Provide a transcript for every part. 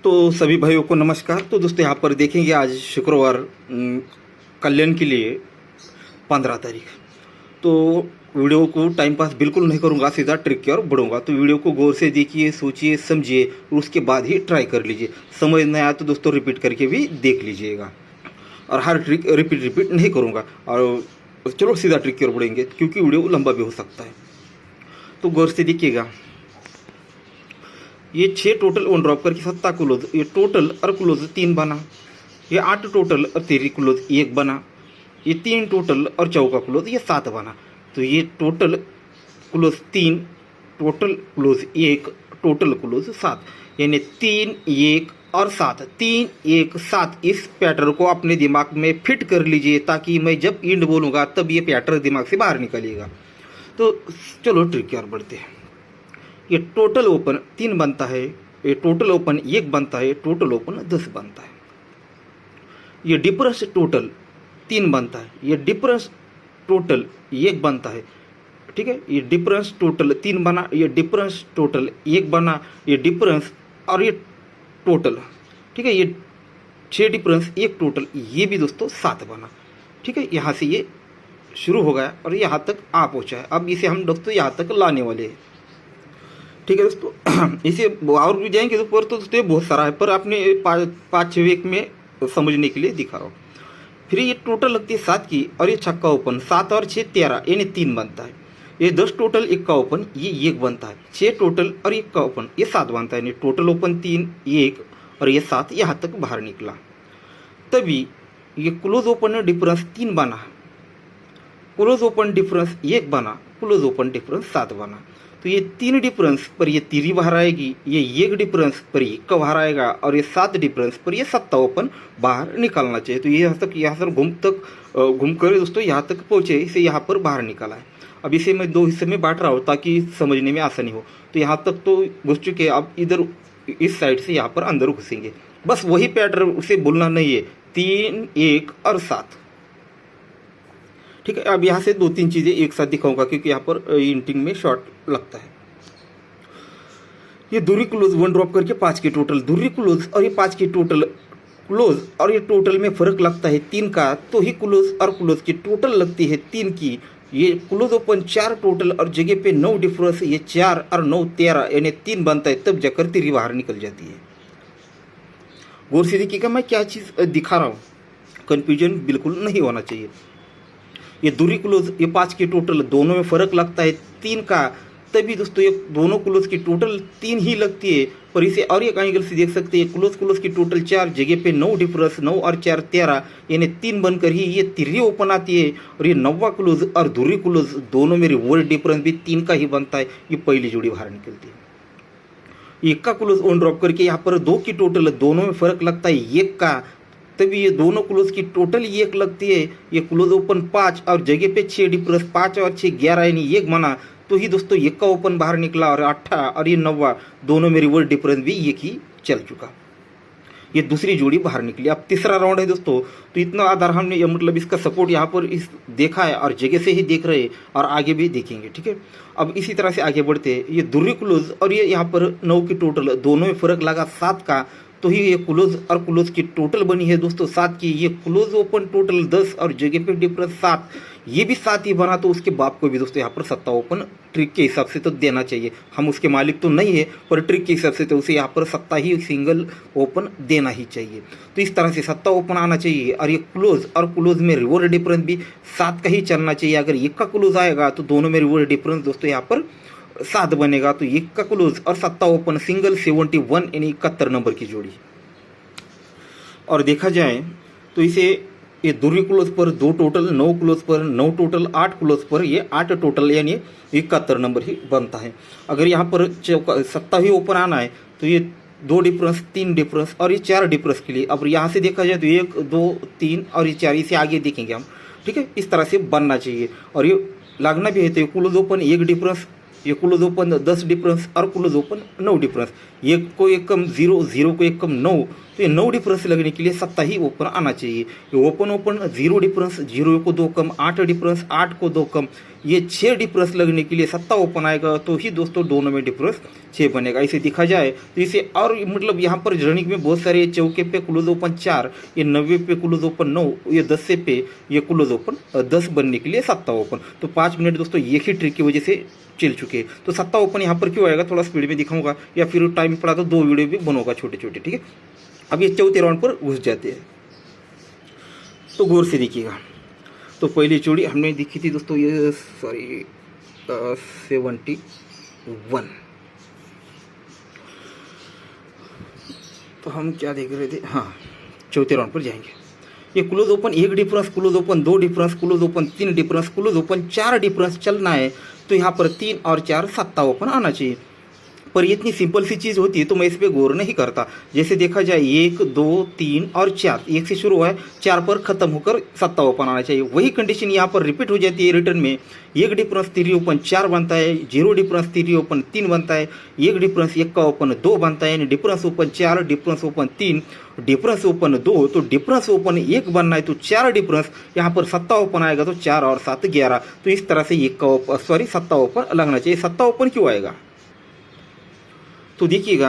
तो सभी भाइयों को नमस्कार। तो दोस्तों यहाँ पर देखेंगे आज शुक्रवार कल्याण के लिए 15 तारीख। तो वीडियो को टाइम पास बिल्कुल नहीं करूँगा, सीधा ट्रिक की ओर बढ़ूंगा। तो वीडियो को गौर से देखिए, सोचिए, समझिए और उसके बाद ही ट्राई कर लीजिए। समझ नहीं आया तो दोस्तों रिपीट करके भी देख लीजिएगा। और हर ट्रिक रिपीट नहीं करूँगा। और चलो सीधा ट्रिक की ओर बढ़ेंगे क्योंकि वीडियो लंबा भी हो सकता है। तो गौर से देखिएगा, ये 6 टोटल वन ड्रॉप करके 7 क्लोज, ये टोटल और क्लोज 3 बना। ये 8 टोटल और 3 क्लोज 1 बना। ये 3 टोटल और चौका क्लोज ये 7 बना। तो ये total close 3, total close 1, total close 7, यानी 3 1 और 7, 3 1 7। इस पैटर्न को अपने दिमाग में फिट कर लीजिए ताकि मैं जब इंड बोलूँगा तब ये पैटर्न दिमाग से बाहर निकलेगा। तो चलो ट्रिक की ओर बढ़ते हैं। ये टोटल ओपन 3 बनता है, ये टोटल ओपन 1 बनता है, टोटल ओपन 10 बनता है। ये डिफरेंस टोटल 3 बनता है, ये डिफरेंस टोटल 1 बनता है। ठीक है, ये डिफरेंस टोटल 3 बना, ये डिफरेंस टोटल 1 बना, ये डिफरेंस और ये टोटल। ठीक है, ये 6 डिफरेंस 1 टोटल, ये भी दोस्तों 7 बना। ठीक है, यहाँ से ये शुरू हो गया और यहाँ तक आ पहुँचा है। अब इसे हम दोस्तों यहाँ तक लाने वाले हैं। ठीक है दोस्तों, इसे और भी जाएंगे तो पर तो दोस्तों बहुत सारा है, पर आपने 5-6 वीक में समझने के लिए दिखा रहा हूँ। फिर ये टोटल लगती है 7 की और ये छक्का ओपन 7 और 6 13, यानी 3 बनता है। ये 10 टोटल 1 का ओपन ये 1 बनता है। 6 टोटल और 1 का ओपन ये 7 बनता है, यानी टोटल ओपन 3 1 और ये 7 यहाँ तक बाहर निकला। तभी ये क्लोज ओपन डिफरेंस 3 बना, क्लोज ओपन डिफरेंस 1 बना, क्लोज ओपन डिफरेंस 7 बना। तो ये 3 डिफरेंस पर ये 3 बाहर आएगी, ये 1 डिफरेंस पर 1 का बाहर आएगा और ये 7 डिफरेंस पर ये 7 ओपन बाहर निकालना चाहिए। तो ये यहाँ से घूम कर दोस्तों यहाँ तक पहुँचे, इसे यहाँ पर बाहर निकाला है। अब इसे मैं 2 हिस्से में बांट रहा हूँ ताकि समझने में आसानी हो। तो यहाँ तक तो घुस चुके, अब इधर इस साइड से यहाँ पर अंदर घुसेंगे। बस वही पैटर्न, उसे भूलना नहीं है, 3 1 और 7। ठीक है, अब यहाँ से 2-3 चीज़ें एक साथ दिखाऊंगा क्योंकि यहाँ पर इंटिंग में शॉर्ट लगता है। ये दूरी क्लोज 1 ड्रॉप करके 5 के टोटल, दूरी क्लोज और ये 5 के टोटल क्लोज और ये टोटल में फर्क लगता है 3 का, तो ही क्लोज और क्लोज की टोटल लगती है 3 की। ये क्लोज ओपन 4 टोटल और जगह पे 9 डिफरेंस, ये 4 और 9 13, यानी 3 बनता है, तब जाकर 3 बाहर निकल जाती है। गौर से देखिएगा मैं क्या चीज़ दिखा रहा हूँ, कन्फ्यूजन बिल्कुल नहीं होना चाहिए। ये दूरी क्लोज ये 5 के टोटल, दोनों में फर्क लगता है 3 का, तभी दोस्तों ये दोनों क्लोज की टोटल 3 ही लगती है। पर इसे और एक एंगल से देख सकते हैं, क्लोज की टोटल 4, जगह पे 9 डिफरेंस, 9 और 4 13, यानी 3 बनकर ही ये 3 ओपन आती है। और ये 9वां क्लोज और दूरी क्लोज दोनों में रिवर्स डिफरेंस भी 3 का ही बनता है, ये पहली जोड़ी बाहर निकलती है। 1 का क्लोज 1 ड्रॉप करके यहाँ पर 2 की टोटल, दोनों में फर्क लगता है 1 का, तभी ये दोनों क्लोज की टोटल 1 लगती है। ये क्लोज ओपन 5 और जगह पे 6 डिफरेंस, 5 और 6 11, यानी 1 बना, तो ही दोस्तों 1 का ओपन बाहर निकला। और 18 और ये 9वां दोनों में रिवर्स डिफरेंस भी 1 ही चल चुका। ये दूसरी जोड़ी बाहर निकली। अब तीसरा राउंड है दोस्तों, तो इतना आधार हमने मतलब इसका सपोर्ट यहाँ पर इस देखा है और जगह से ही देख रहे हैं और आगे भी देखेंगे। ठीक है, अब इसी तरह से आगे बढ़ते हैं। ये दूरी क्लोज और ये यहाँ पर 9 की टोटल, दोनों में फर्क लगा 7 का, तो ही ये क्लोज और क्लोज की टोटल बनी है दोस्तों 7 की। ये क्लोज ओपन टोटल 10 और जगह पे डिफरेंस 7, ये भी 7 ही बना, तो उसके बाप को भी दोस्तों यहाँ पर 7 ओपन ट्रिक के हिसाब से तो देना चाहिए। हम उसके मालिक तो नहीं है, पर ट्रिक के हिसाब से तो उसे यहाँ पर 7 ही सिंगल ओपन देना ही चाहिए। तो इस तरह से 7 ओपन आना चाहिए। और ये क्लोज और क्लोज में रिवर्स डिफरेंस भी 7 का ही चलना चाहिए। अगर 1 का क्लोज आएगा तो दोनों में रिवर्स डिफरेंस दोस्तों यहाँ पर 7 बनेगा। तो 1 का क्लोज और 7 ओपन सिंगल 71, यानी 71 नंबर की जोड़ी। और देखा जाए तो इसे ये दूरी क्लोज पर 2 टोटल, 9 क्लोज पर 9 टोटल, 8 क्लोज पर ये 8 टोटल, यानी 71 नंबर ही बनता है। अगर यहाँ पर 7 ही ओपन आना है तो ये 2 डिफरेंस, 3 डिफरेंस और ये 4 डिफरेंस के लिए। अब यहाँ से देखा जाए तो 1 2 3 और ये 4, इसे आगे देखेंगे हम। ठीक है, इस तरह से बनना चाहिए। और ये लगना भी है तो क्लोज ओपन 1 डिफरेंस ये क्लोज ओपन 10 डिफरेंस और क्लोज ओपन 9 डिफरेंस, एक को एक कम 0, 0 को एक कम 9, तो ये 9 डिफरेंस लगने के लिए 7 ही ओपन आना चाहिए। ये ओपन ओपन 0 डिफरेंस, 0 को 2 कम, 8 डिफरेंस, 8 को 2 कम, ये 6 डिफरेंस लगने के लिए 7 ओपन आएगा, तो ही दोस्तों दोनों में डिफरेंस 6 बनेगा। इसे दिखा जाए तो इसे और मतलब यहाँ पर रनिंग में बहुत सारे चौके पे क्लोज ओपन 4, ये 90 पे क्लोज ओपन 9, ये 10 पे ये क्लोज ओपन 10 बनने के लिए 7 ओपन। तो 5 मिनट दोस्तों एक ही ट्रिक की वजह से चल चुके। तो 7 ओपन यहाँ पर क्यों आएगा थोड़ा स्पीड में दिखाऊंगा, या फिर टाइम पड़ा तो 2 वीडियो भी बनोगा छोटे छोटे, ठीक है। अब ये चौथे राउंड पर घुस जाते हैं, तो गौर से देखिएगा। तो पहली जोड़ी हमने देखी थी दोस्तों, ये सॉरी 71, तो हम क्या देख रहे थे, हाँ चौथे राउंड पर जाएंगे। ये close open 1 difference, close open 2 difference, close open 3 difference, close open 4 difference चलना है, तो यहाँ पर 3 और 4 7 ओपन आना चाहिए। पर ये इतनी सिंपल सी चीज़ होती है तो मैं इस पर गौर नहीं करता। जैसे देखा जाए 1, 2, 3 और 4, 1 से शुरू हुआ है 4 पर खत्म होकर 7 ओपन आना चाहिए। वही कंडीशन यहाँ पर रिपीट हो जाती है रिटर्न में। 1 डिफरेंस 3 ओपन 4 बनता है, 0 डिफरेंस 3 ओपन 3 बनता है, 1 डिफरेंस 1 का ओपन 2 बनता है, difference open 4, difference open 3, difference open 2, तो डिफरेंस ओपन 1 बनना है तो 4 डिफरेंस, यहाँ पर 7 ओपन आएगा तो 4 और 7 11। तो इस तरह से 7 ओपन लगना चाहिए। 7 ओपन क्यों आएगा तो देखिएगा,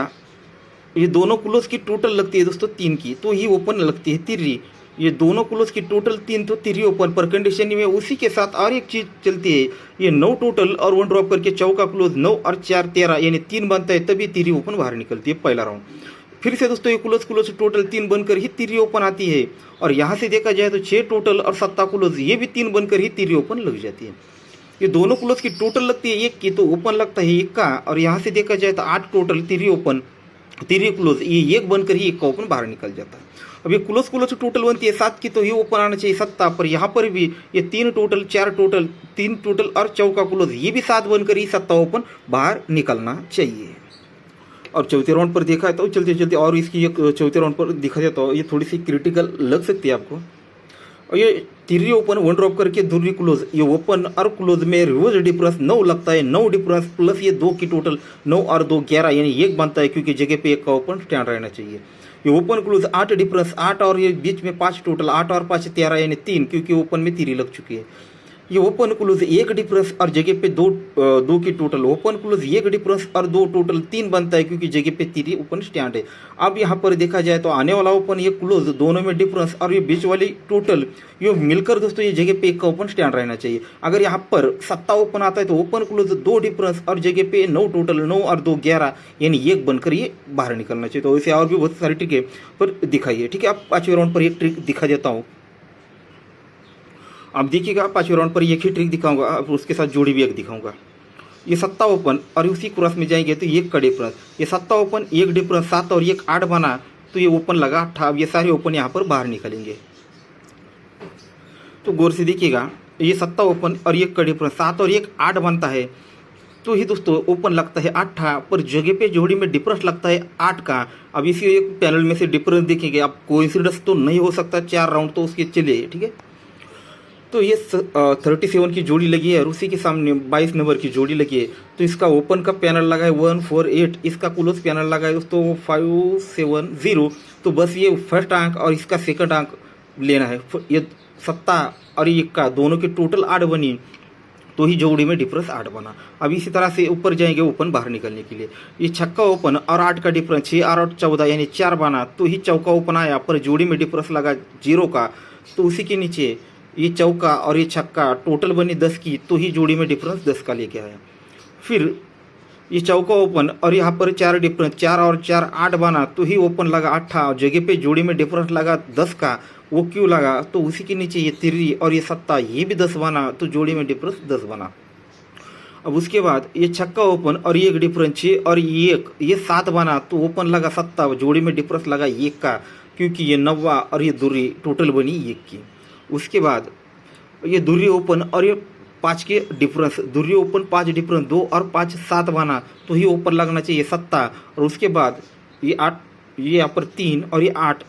ये दोनों क्लोज की टोटल लगती है दोस्तों 3 की, तो ही ओपन लगती है 3। ये दोनों क्लोज की टोटल 3 तो 3 ओपन, पर कंडीशन में उसी के साथ और एक चीज़ चलती है, ये 9 टोटल और 1 ड्रॉप करके चौका क्लोज 9 और 4 13, यानी 3 बनता है, तभी 3 ओपन बाहर निकलती है पहला राउंड। फिर से दोस्तों ये क्लोज टोटल 3 बनकर ही 3 ओपन आती है, और यहाँ से देखा जाए तो 6 टोटल और 7 क्लोज ये भी 3 बनकर ही 3 ओपन लग जाती है। ये दोनों क्लोज की टोटल लगती है 1 की, तो ओपन लगता है 1 का, और यहाँ से देखा जाए तो 8 टोटल 3 ओपन 3 क्लोज, ये 1 बनकर ही 1 का ओपन बाहर निकल जाता है। अब ये क्लोज टोटल बनती है 7 की, तो ये ओपन आना चाहिए 7, पर यहाँ पर भी ये 3 टोटल 4 टोटल 3 टोटल और चौका क्लोज ये भी 7 बनकर ही 7 ओपन बाहर निकलना चाहिए। और चौथे राउंड पर देखा है तो चलते चलते और इसकी एक चौथे राउंड पर देखा जाए तो ये थोड़ी सी क्रिटिकल लग सकती है आपको। और ये 3 ओपन 1 ड्रॉप करके दूसरी क्लोज, ये ओपन और क्लोज में रिवर्स डिफरेंस 9 लगता है, 9 डिफरेंस प्लस ये 2 की टोटल 9 और 2 11, यानी 1 बनता है, क्योंकि जगह पे 1 का ओपन स्टैंड रहना चाहिए। ये ओपन क्लोज 8 डिफरेंस 8 और ये बीच में 5 टोटल 8 और 5 13, यानी 3, क्योंकि ओपन में 3 लग चुकी है। ये ओपन क्लोज 1 डिफरेंस और जगह पे 2 की टोटल, ओपन क्लोज 1 डिफरेंस और 2 टोटल 3 बनता है, क्योंकि जगह पे 3 ओपन स्टैंड है। अब यहाँ पर देखा जाए तो आने वाला ओपन ये क्लोज दोनों में डिफरेंस और ये बीच वाली टोटल ये मिलकर दोस्तों ये जगह पे 1 का ओपन स्टैंड रहना चाहिए। अगर यहाँ पर 7 ओपन आता है तो ओपन क्लोज 2 डिफरेंस और जगह पे 9 टोटल 9 और 2 11, यानी 1 बनकर ये बाहर निकलना चाहिए। तो इसे और भी बहुत सारी ट्रिक है पर दिखाइए, ठीक है। अब 5वें राउंड पर एक ट्रिक दिखा देता हूँ। अब देखिएगा 5वें राउंड पर एक ही ट्रिक दिखाऊंगा, अब उसके साथ जोड़ी भी एक दिखाऊंगा। ये 7 ओपन और उसी क्रॉस में जाएंगे तो 1 का डिफरेंस, ये 7 ओपन 1 डिफरेंस 7 और 1 8 बना, तो ये ओपन लगा 8। अब ये सारे ओपन यहाँ पर बाहर निकलेंगे, तो गौर से देखिएगा। ये 7 ओपन और 1 का डिफरेंस 7 और 1 8 बनता है, तो ही दोस्तों ओपन लगता है 8, पर जगह पे जोड़ी में डिफरेंस लगता है 8 का। अब इसी एक पैनल में से डिफरेंस देखेंगे, अब कोइंसिडेंस तो नहीं हो सकता, 4 राउंड तो उसके चले, ठीक है। तो ये 37 की जोड़ी लगी है और उसी के सामने 22 नंबर की जोड़ी लगी है, तो इसका ओपन का पैनल लगा है 148, इसका क्लोज पैनल लगा है दोस्तों 570। तो बस ये फर्स्ट अंक और इसका सेकंड अंक लेना है। ये 7 और 1 का दोनों की टोटल 8 बनी, तो ही जोड़ी में डिफरेंस 8 बना। अब इसी तरह से ऊपर जाएंगे ओपन बाहर निकलने के लिए। ये छक्का ओपन और 8 का डिफरेंस 6 और 8 14, यानी 4 बना, तो ही चौका ओपन आया, पर जोड़ी में डिफरेंस लगा 0 का, तो उसी के नीचे ये चौका और ये छक्का टोटल बनी 10 की, तो ही जोड़ी में डिफरेंस 10 का लेके आया। फिर ये चौका ओपन और यहाँ पर 4 डिफरेंस 4 और 4 8 बना, तो ही ओपन लगा 8 और जगह पे जोड़ी में डिफरेंस लगा 10 का। वो क्यों लगा, तो उसी के नीचे ये 3 और ये 7 ये भी 10 बना, तो जोड़ी में डिफरेंस 10 बना। अब उसके बाद ये छक्का ओपन और ये 1 डिफरेंस 6 और 1 ये 7 बना, तो ओपन लगा 7, जोड़ी में डिफरेंस लगा 1 का, क्योंकि ये 9 और ये दूरी टोटल बनी 1 की। उसके बाद ये दूरी ओपन और ये 5 के डिफरेंस, दूरी ओपन 5 डिफरेंस 2 और 5 7 बना, तो ही ऊपर लगना चाहिए 7। और उसके बाद ये 8, ये यहाँ पर 3 और ये 8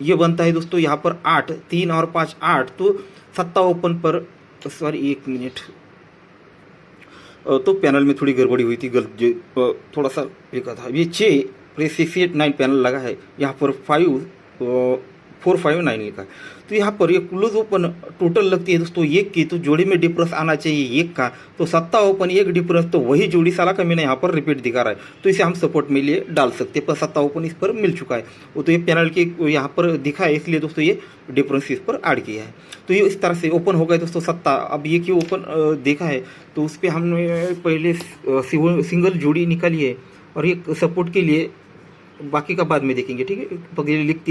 ये बनता है दोस्तों यहाँ पर 8, 3 और 5 8, तो 7 ओपन पर सॉरी 1 मिनट, तो पैनल में थोड़ी गड़बड़ी हुई थी, गलत थोड़ा सा एक था। ये 6 689 पैनल लगा है, यहाँ पर 459 लिखा है। तो यहाँ पर ये क्लोज ओपन टोटल लगती है दोस्तों एक की, तो जोड़ी में डिफरेंस आना चाहिए एक का, तो 7 ओपन एक डिफरेंस, तो वही जोड़ी साला का मैंने यहाँ पर रिपीट दिखा रहा है, तो इसे हम सपोर्ट में लिए डाल सकते हैं, पर 7 ओपन इस पर मिल चुका है। वो तो ये पैनल के यहाँ पर दिखा है, इसलिए दोस्तों ये डिफरेंस इस पर ऐड किया है। तो ये इस तरह से ओपन हो गए दोस्तों 7। अब ये क्यों ओपन देखा है, तो उस पर हमने पहले सिंगल जोड़ी निकाली है, और ये सपोर्ट के लिए बाकी का बाद में देखेंगे, ठीक है, पहले लिख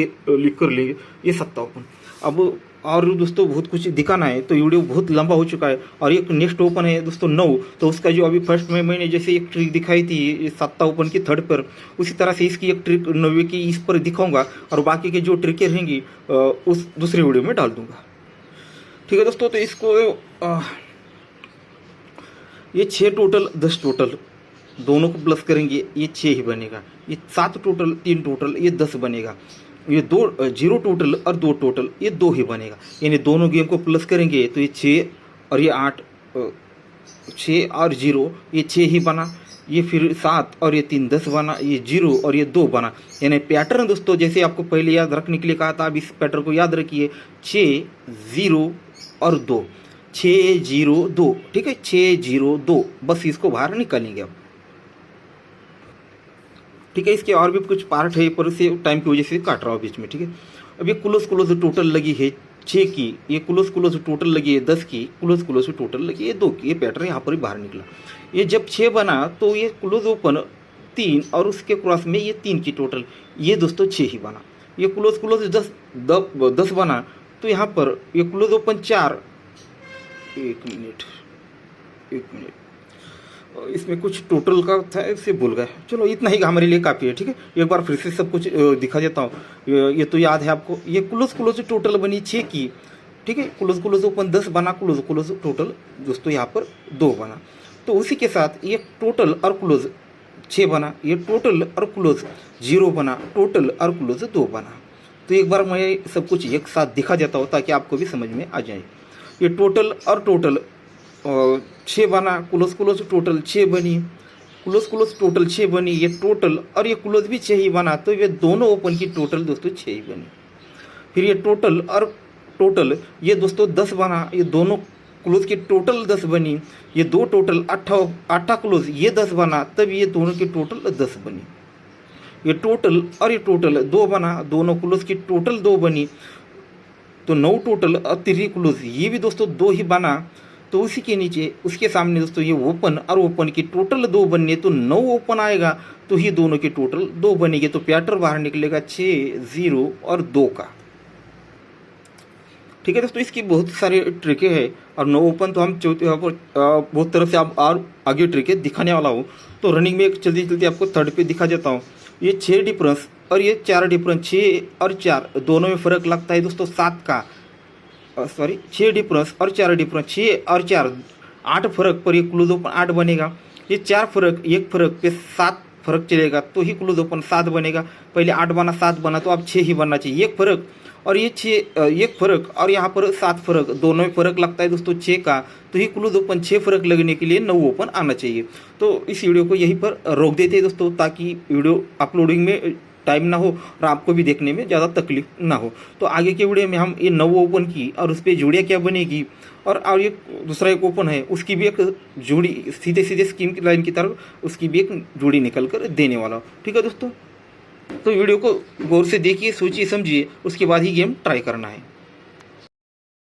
कर लेंगे ये 7 ओपन। अब और दोस्तों बहुत कुछ दिखाना है, तो वीडियो बहुत लंबा हो चुका है। और एक नेक्स्ट ओपन है दोस्तों 9, तो उसका जो अभी फर्स्ट में मैंने जैसे एक ट्रिक दिखाई थी 7 ओपन की थर्ड पर, उसी तरह से इसकी एक ट्रिक 9 की इस पर दिखाऊंगा, और बाकी की जो ट्रिकें रहेंगी उस दूसरी वीडियो में डाल दूंगा, ठीक है दोस्तों। तो इसको ये 6 टोटल 10 टोटल दोनों को प्लस करेंगे, ये 6 ही बनेगा। ये 7 टोटल 3 टोटल ये 10 बनेगा। ये 2 0 टोटल और 2 टोटल ये 2 ही बनेगा। यानी दोनों गेम को प्लस करेंगे तो ये 6 और ये 8, 6 और 0 ये 6 ही बना। ये फिर 7 और ये 3 10 बना। ये 0 और ये 2 बना। यानी पैटर्न दोस्तों जैसे आपको पहले याद रखने के लिए कहा था, अब इस पैटर्न को याद रखिए, 6 0 और 2, 6 0 2, ठीक है, 6 0 2, बस इसको बाहर निकालेंगे अब, ठीक है। इसके और भी कुछ पार्ट है, पर इसे टाइम की वजह से काट रहा हूँ बीच में, ठीक है। अब ये क्लोज टोटल लगी है 6 की, ये क्लोज टोटल लगी है 10 की, क्लोज टोटल लगी है 2 की। ये पैटर्न यहाँ पर ही बाहर निकला। ये जब 6 बना तो ये क्लोज ओपन 3 और उसके क्रॉस में ये 3 की टोटल, ये दोस्तों 6 ही बना। ये क्लोज 10 बना, तो यहाँ पर ये क्लोज ओपन 4, एक मिनट इसमें कुछ टोटल का था, इससे भूल गए, चलो इतना ही हमारे लिए काफ़ी है, ठीक है। एक बार फिर से सब कुछ दिखा देता हूँ। ये तो याद है आपको, ये क्लोज टोटल बनी 6 की, ठीक है। क्लोज ओपन 10 बना, क्लोज टोटल दोस्तों यहाँ पर 2 बना। तो उसी के साथ ये टोटल और क्लोज 6 बना, ये टोटल और क्लोज 0 बना, टोटल और क्लोज 2 बना। तो एक बार मैं सब कुछ एक साथ दिखा देता हूँ ताकि आपको भी समझ में आ जाए। ये टोटल और टोटल 6 बना, क्लोज टोटल 6 बनी, क्लोज टोटल 6 बनी, ये टोटल और ये क्लोज भी 6 ही बना, तो ये दोनों ओपन की टोटल दोस्तों 6 ही बनी। फिर ये टोटल और टोटल ये दोस्तों 10 बना, ये दोनों क्लोज की टोटल 10 बनी। ये 2 टोटल 8 क्लोज ये 10 बना, तब ये दोनों की टोटल 10 बनी। ये टोटल और ये टोटल 2 बना, दोनों क्लोज की टोटल 2 बनी, तो 9 टोटल और 3 क्लोज ये भी दोस्तों 2 ही बना। तो उसी के नीचे उसके सामने दोस्तों ये ओपन और ओपन की टोटल 2 बनने, तो 9 ओपन आएगा, तो ही दोनों की टोटल 2 बनेगी। तो पैटर्न बाहर निकलेगा 6 0 और 2 का, ठीक है दोस्तों। इसकी बहुत सारी ट्रिकें हैं, और 9 ओपन तो हम बहुत तरह से आप और आगे ट्रिकें दिखाने वाला हूँ। तो रनिंग में जल्दी आपको थर्ड पे दिखा देता हूँ। ये 6 डिफरेंस और ये 4 डिफरेंस, 6 और 4 दोनों में फ़र्क लगता है दोस्तों 7 का, 6 डिफरेंस और 4 डिफरेंस, 6 और 4 8 फर्क पर ये क्लोज ओपन 8 बनेगा। ये 4 फर्क 1 फर्क पे 7 फर्क चलेगा, तो ही क्लोज ओपन 7 बनेगा। पहले 8 बना 7 बना, तो अब 6 ही बनना चाहिए। 1 फर्क और ये 1 फर्क और यहाँ पर 7 फर्क, दोनों में फ़र्क लगता है दोस्तों 6 का, तो ही क्लोज ओपन 6 फर्क लगने के लिए 9 ओपन आना चाहिए। तो इस वीडियो को यहीं पर रोक देते हैं दोस्तों, ताकि वीडियो अपलोडिंग में टाइम ना हो और आपको भी देखने में ज़्यादा तकलीफ ना हो। तो आगे के वीडियो में हम ये 9 ओपन की और उस पर जोड़ियाँ क्या बनेगी, और ये दूसरा एक ओपन है उसकी भी एक जोड़ी सीधे स्कीम की लाइन की तरफ उसकी भी एक जोड़ी निकल कर देने वाला हूँ, ठीक है दोस्तों। तो वीडियो को गौर से देखिए, सोचिए समझिए, उसके बाद ही गेम ट्राई करना है।